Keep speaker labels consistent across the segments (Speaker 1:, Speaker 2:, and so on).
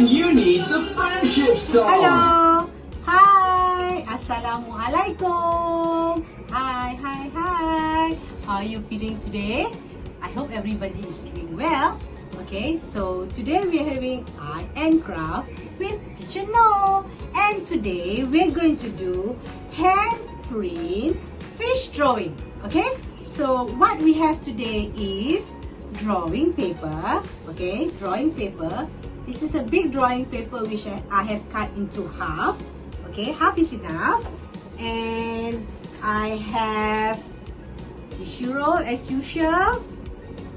Speaker 1: And you need the friendship song.
Speaker 2: Hello. Hi. Assalamualaikum. Hi. How are you feeling today? I hope everybody is doing well. Okay, so today we are having art and craft with Teacher No. And today we're going to do handprint fish drawing. Okay, so what we have today is drawing paper. Okay, drawing paper. This is a big drawing paper which I have cut into half. Okay, half is enough. And I have tissue roll as usual,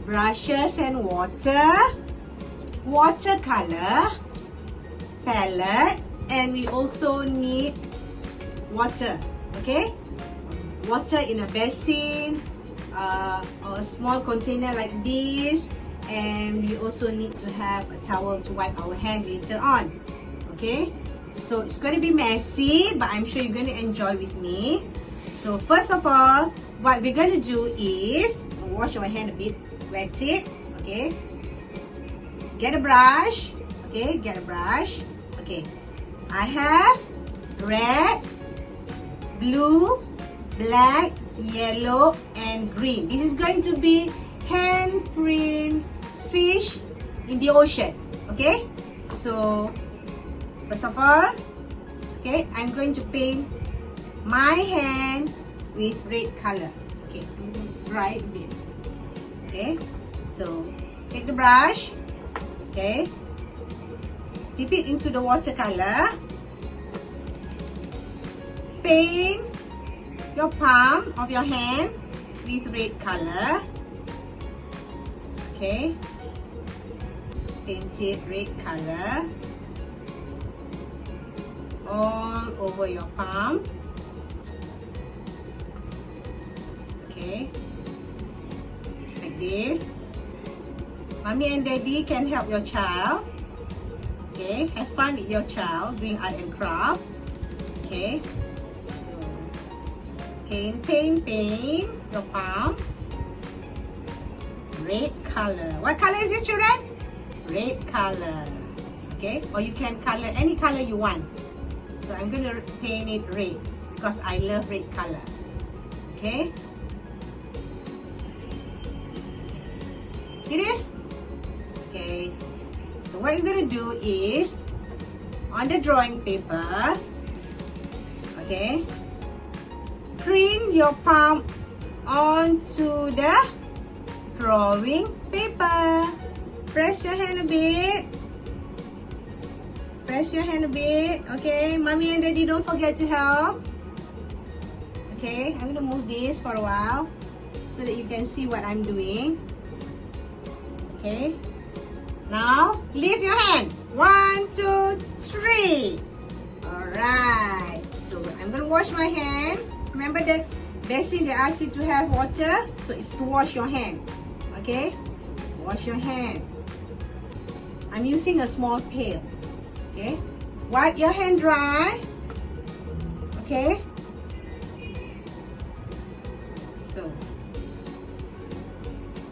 Speaker 2: brushes and watercolor, palette, and we also need water. Okay, water in a basin or a small container like this. And we also need to have a towel to wipe our hand later on. Okay, so it's going to be messy, but I'm sure you're going to enjoy with me. So first of all, what we're going to do is wash our hand a bit, wet it. Okay, get a brush. Okay, get a brush. Okay, I have red, blue, black, yellow, and green. This is going to be handprint fish in the ocean. Okay, so first of all, okay, I'm going to paint my hand with red color. Okay, I'm going to dry it a bit. Okay, so take the brush. Okay, dip it into the watercolor. Paint your palm of your hand with red color. Okay, paint it red color all over your palm. Okay, like this. Mommy and Daddy can help your child. Okay, have fun with your child doing art and craft. Okay, so paint your palm. Red color. What color is this, children? Red color. Okay, or you can color any color you want. So I'm going to paint it red because I love red color. Okay, see this? Okay, so what you're going to do is on the drawing paper, okay, print your palm onto the drawing paper. Press your hand a bit. Press your hand a bit. Okay, Mommy and Daddy, don't forget to help. Okay, I'm gonna move this for a while so that you can see what I'm doing. Okay, now lift your hand. 1, 2, 3. Alright, so I'm gonna wash my hand. Remember the basin they asked you to have water, so it's to wash your hand. Okay, wash your hand. I'm using a small pail. Okay, wipe your hand dry. Okay, so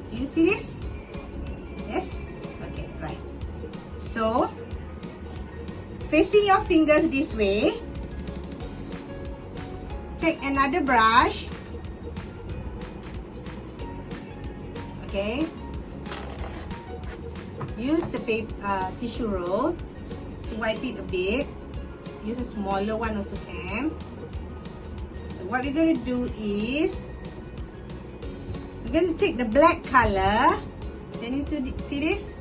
Speaker 2: do you see this? Yes? Okay, right. So facing your fingers this way, take another brush. Okay, use the paper, tissue roll to wipe it a bit. Use a smaller one also can. So what we're going to do is we're going to take the black color. Can you see this?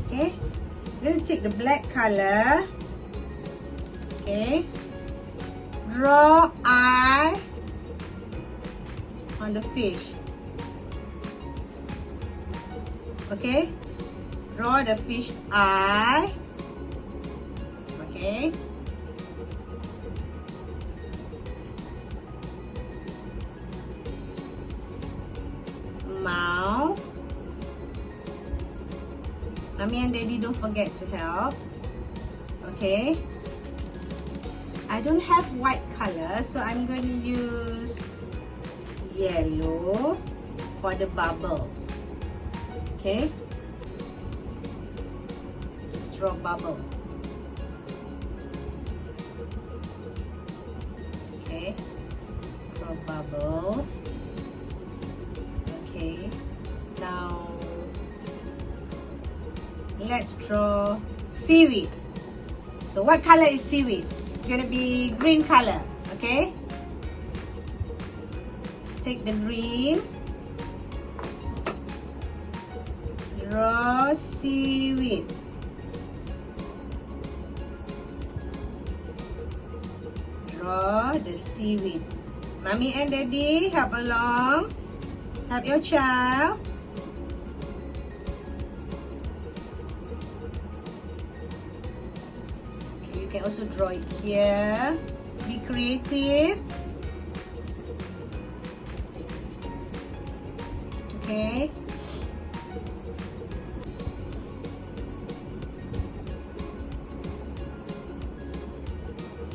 Speaker 2: Okay, we're going to take the black color. Okay, draw eye on the fish. Okay, draw the fish eye. Okay, mouth. Mommy and Daddy, don't forget to help. Okay, I don't have white color, so I'm going to use yellow for the bubble. Okay, draw bubble. Okay, draw bubbles. Okay, now let's draw seaweed. So what color is seaweed? It's going to be green color. Okay, take the green, draw seaweed. Draw the seaweed. Mommy and Daddy, help along. Help your child. Okay, you can also draw it here. Be creative. Okay.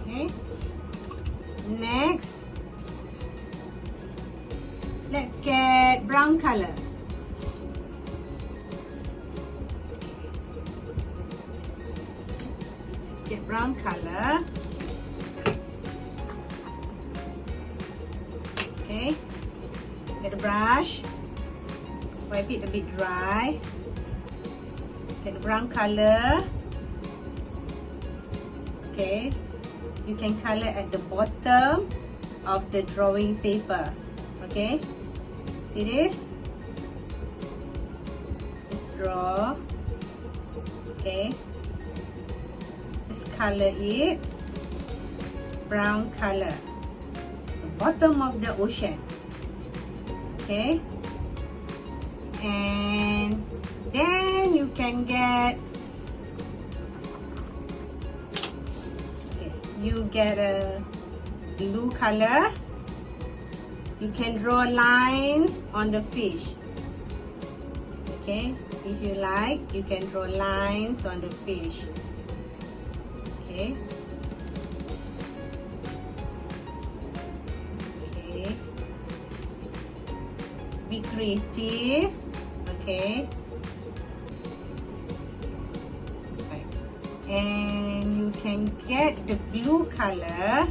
Speaker 2: Okay. Next, let's get brown color. Let's get brown color. Okay. Get a brush. Wipe it a bit dry. Get the brown color. Okay. You can color at the bottom of the drawing paper. Okay. See this? Just draw. Okay. Just color it brown color. The bottom of the ocean. Okay. And then you can get, okay, you get a blue color. You can draw lines on the fish. Okay, if you like, you can draw lines on the fish. Okay. Okay. Be creative. Okay. Right. And you can get the blue color.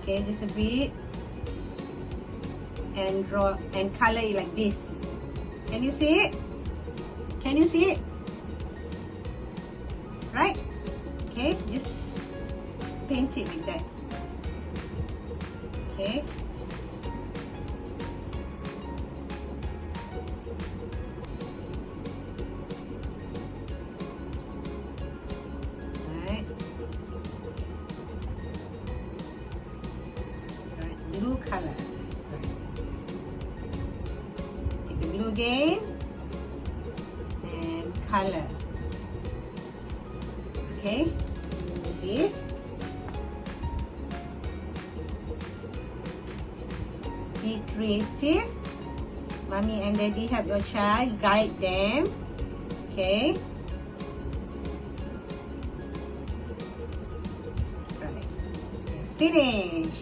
Speaker 2: Okay, just a bit. And draw and color it like this. Can you see it? Can you see it? Right? Okay, just paint it like that. Okay. Blue color. Take the blue again and color. Okay, do this. Be creative. Mommy and Daddy help your child, guide them. Okay. Right. Finish.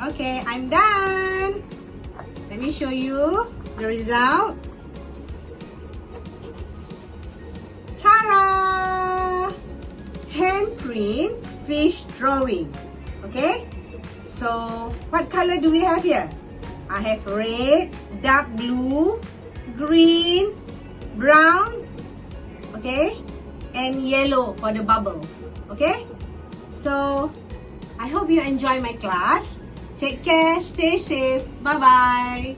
Speaker 2: Okay, I'm done. Let me show you the result. Ta-da! Handprint fish drawing. Okay? So, what color do we have here? I have red, dark blue, green, brown, okay? And yellow for the bubbles. Okay? So, I hope you enjoy my class. Take care, stay safe, bye-bye.